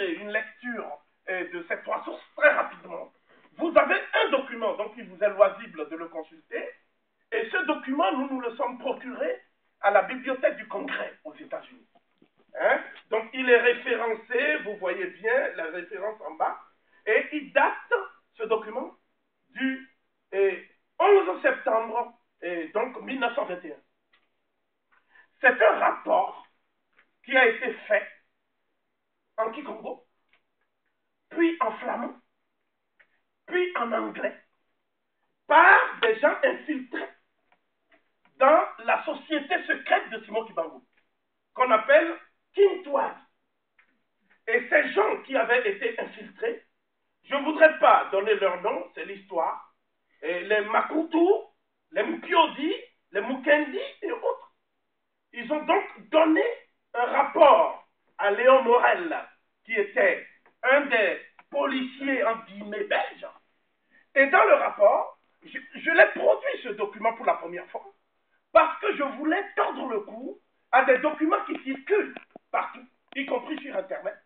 une lecture de ces trois sources très rapidement. Vous avez un document, donc il vous est loisible de le consulter, et ce document, nous le sommes procurés à la Bibliothèque du Congrès aux États-Unis. Hein? Donc il est référencé, vous voyez bien la référence en bas, et il date, ce document, du 11 septembre donc 1921. C'est un rapport qui a été fait en Kikongo, puis en flamand, puis en anglais, par des gens infiltrés dans la société secrète de Simon Kibangu, qu'on appelle Kintwaz. Et ces gens qui avaient été infiltrés, je ne voudrais pas donner leur nom, c'est l'histoire, les Makutu, les Mpiodi, les Mukendi et autres. Ils ont donc donné un rapport à Léon Morel, qui était un des policiers, en guillemets, belges. Et dans le rapport, je l'ai produit ce document pour la première fois, parce que je voulais tordre le cou à des documents qui circulent partout, y compris sur Internet,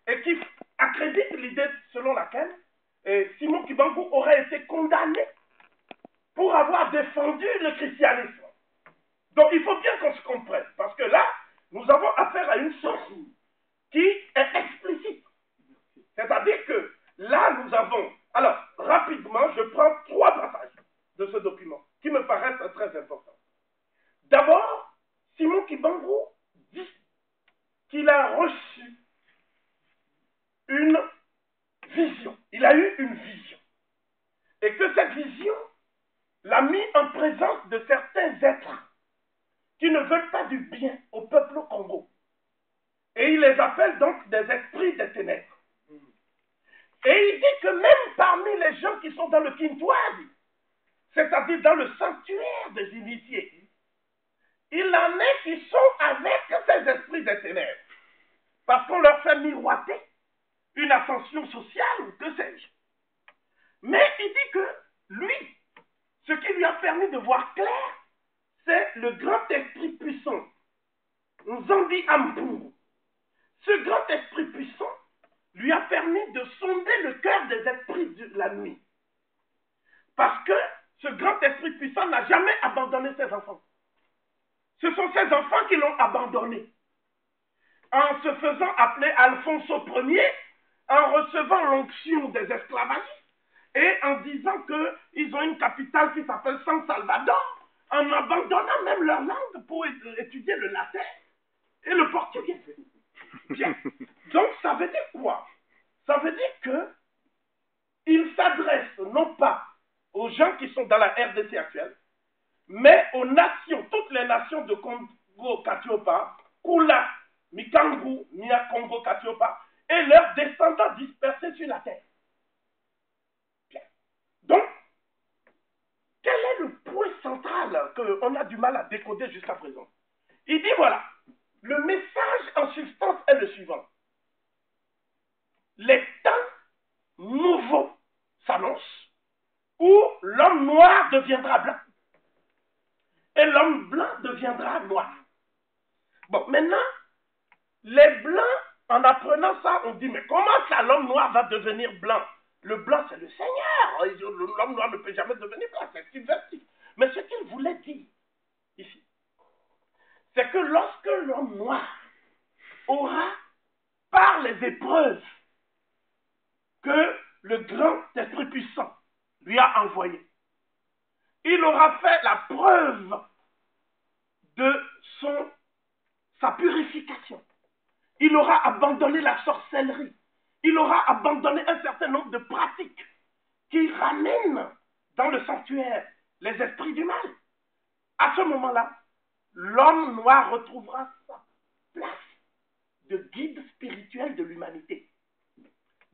et qui accréditent l'idée selon laquelle Simon Kibangu aurait été condamné pour avoir défendu le christianisme. Donc il faut bien qu'on se comprenne, parce que là, nous avons affaire à une source qui est explicite. C'est-à-dire que là, nous avons... Alors, rapidement, je prends trois passages de ce document qui me paraissent très importants. D'abord, Simon Kibangu dit qu'il a reçu une vision. Il a eu une vision. Et que cette vision l'a mis en présence de certains êtres qui ne veulent pas du bien au peuple Congo. Et il les appelle donc des esprits des ténèbres. Et il dit que même parmi les gens qui sont dans le Kintwaz, c'est-à-dire dans le sanctuaire des initiés, il en est qui sont avec ces esprits des ténèbres. Parce qu'on leur fait miroiter une ascension sociale ou que sais-je. Mais il dit que lui, ce qui lui a permis de voir clair, c'est le grand esprit puissant, Nzambi Ambu. Ce grand esprit puissant lui a permis de sonder le cœur des esprits de la nuit. Parce que ce grand esprit puissant n'a jamais abandonné ses enfants. Ce sont ses enfants qui l'ont abandonné. En se faisant appeler Alfonso Ier, en recevant l'onction des esclavagistes, et en disant qu'ils ont une capitale qui s'appelle San Salvador, en abandonnant même leur langue pour étudier le latin et le portugais. Bien. Donc ça veut dire quoi? Ça veut dire que il s'adresse non pas aux gens qui sont dans la RDC actuelle, mais aux nations, toutes les nations de Congo-Katiopa, Kula, Mikangu, Nia Congo-Katiopa, et leurs descendants dispersés sur la terre. Bien. Donc, quel est le point central qu'on a du mal à décoder jusqu'à présent? Il dit voilà, le message en substance est le suivant. Les temps nouveaux s'annoncent où l'homme noir deviendra blanc et l'homme blanc deviendra noir. Bon, maintenant, les blancs, en apprenant ça, on dit, mais comment ça l'homme noir va devenir blanc? Le blanc, c'est le Seigneur. L'homme noir ne peut jamais devenir blanc, c'est subversif. Mais ce qu'il voulait dire ici, c'est que lorsque l'homme noir aura, par les épreuves que le grand esprit puissant lui a envoyées, il aura fait la preuve de sa purification. Il aura abandonné la sorcellerie. Il aura abandonné un certain nombre de pratiques qui ramènent dans le sanctuaire les esprits du mal. À ce moment-là, l'homme noir retrouvera sa place de guide spirituel de l'humanité.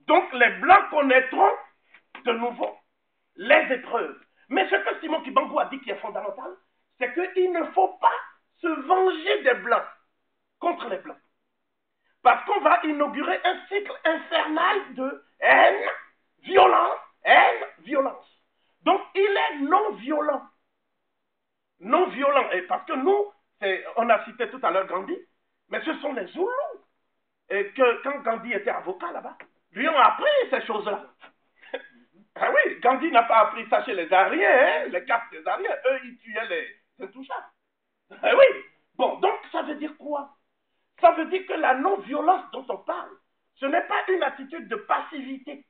Donc les blancs connaîtront de nouveau les épreuves. Mais ce que Simon Kibangu a dit qui est fondamental, c'est qu'il ne faut pas se venger des blancs contre les blancs. Parce qu'on va inaugurer un cycle infernal de haine, violence. Donc il est non violent. Non violent. Et parce que nous, on a cité tout à l'heure Gandhi, mais ce sont les Zoulous que quand Gandhi était avocat là-bas, lui ont appris ces choses-là. Ah oui, Gandhi n'a pas appris ça chez les Ariens, hein, les castes des Ariens. Eux, ils tuaient les intouchables. Ah oui. Bon, donc ça veut dire quoi? Ça veut dire que la non-violence dont on parle, ce n'est pas une attitude de passivité.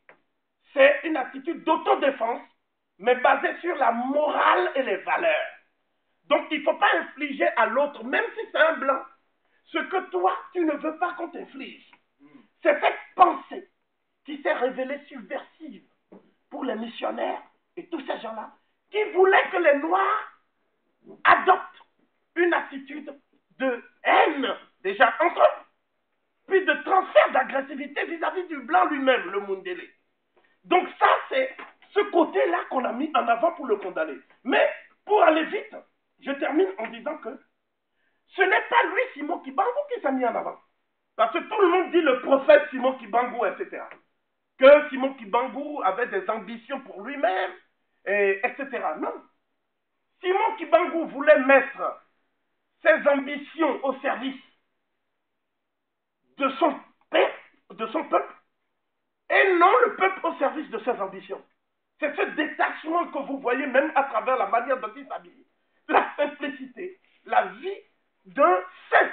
C'est une attitude d'autodéfense, mais basée sur la morale et les valeurs. Donc il ne faut pas infliger à l'autre, même si c'est un blanc, ce que toi, tu ne veux pas qu'on t'inflige. C'est cette pensée qui s'est révélée subversive pour les missionnaires et tous ces gens-là, qui voulaient que les Noirs adoptent une attitude de haine, déjà entre eux, puis de transfert d'agressivité vis-à-vis du blanc lui-même, le Mundele. Donc ça, c'est ce côté-là qu'on a mis en avant pour le condamner. Mais, pour aller vite, je termine en disant que ce n'est pas lui, Simon Kibangu, qui s'est mis en avant. Parce que tout le monde dit le prophète Simon Kibangu, etc. Que Simon Kibangu avait des ambitions pour lui-même, etc. Non. Simon Kibangu voulait mettre ses ambitions au service de son peuple, et non le peuple au service de ses ambitions. C'est ce détachement que vous voyez même à travers la manière dont il s'habille, la simplicité, la vie d'un saint.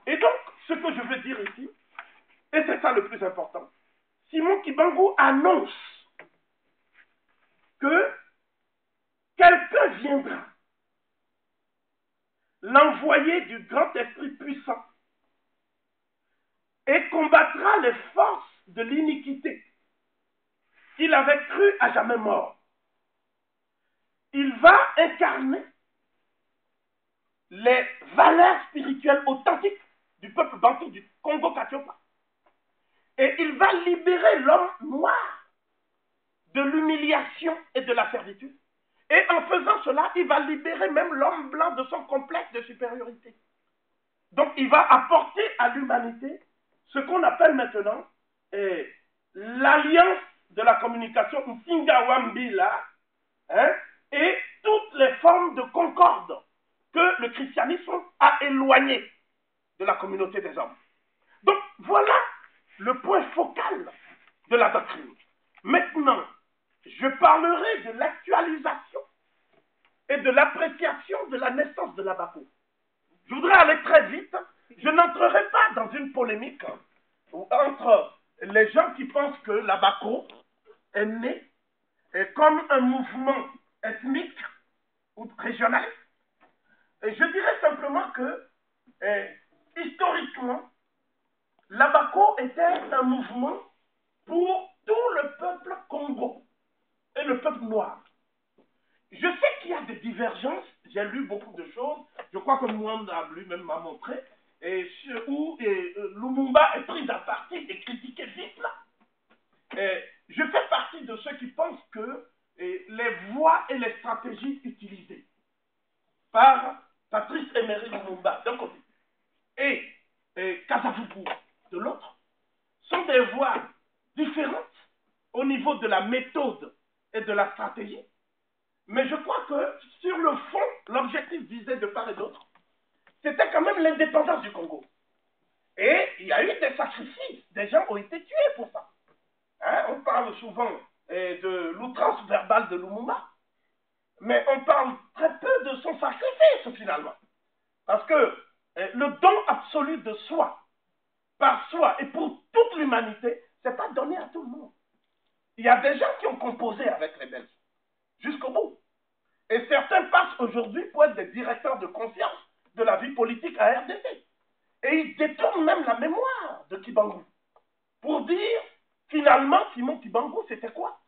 Et donc, ce que je veux dire ici, et c'est ça le plus important, Simon Kibangu annonce que quelqu'un viendra, l'envoyé du grand esprit puissant, et combattra les forces de l'iniquité qu'il avait cru à jamais mort. Il va incarner les valeurs spirituelles authentiques du peuple bantou du Congo-Katiopa. Et il va libérer l'homme noir de l'humiliation et de la servitude. Et en faisant cela, il va libérer même l'homme blanc de son complexe de supériorité. Donc il va apporter à l'humanité ce qu'on appelle maintenant l'alliance de la communication Nsingawambila, hein, et toutes les formes de concorde que le christianisme a éloignées de la communauté des hommes. Donc voilà le point focal de la doctrine. Maintenant, je parlerai de l'actualisation et de l'appréciation de la naissance de Labako. Je voudrais aller très vite. Je n'entrerai pas dans une polémique entre les gens qui pensent que Labako est né comme un mouvement ethnique ou régional. Et je dirais simplement que, historiquement, Labako était un mouvement pour tout le peuple Congo et le peuple noir. Je sais qu'il y a des divergences, j'ai lu beaucoup de choses, je crois que Mwanda lui-même m'a montré, où Lumumba est pris à partie et critiqué vite là. Je fais partie de ceux qui pensent que les voies et les stratégies utilisées par Patrice Emery Lumumba d'un côté et Kasavubu de l'autre sont des voies différentes au niveau de la méthode et de la stratégie. Mais je crois que sur le fond, l'objectif visé de part et d'autre, c'était quand même l'indépendance du Congo. Et il y a eu des sacrifices, des gens ont été tués pour ça. Hein, on parle souvent de l'outrance verbale de Lumumba, mais on parle très peu de son sacrifice finalement. Parce que le don absolu de soi, par soi et pour toute l'humanité, ce n'est pas donné à tout le monde. Il y a des gens qui ont composé avec les Belges, jusqu'au bout. Et certains passent aujourd'hui pour être des directeurs de conscience de la vie politique à RDC. Et ils détournent même la mémoire de Kibangu pour dire, finalement, Simon Kibangu, c'était quoi?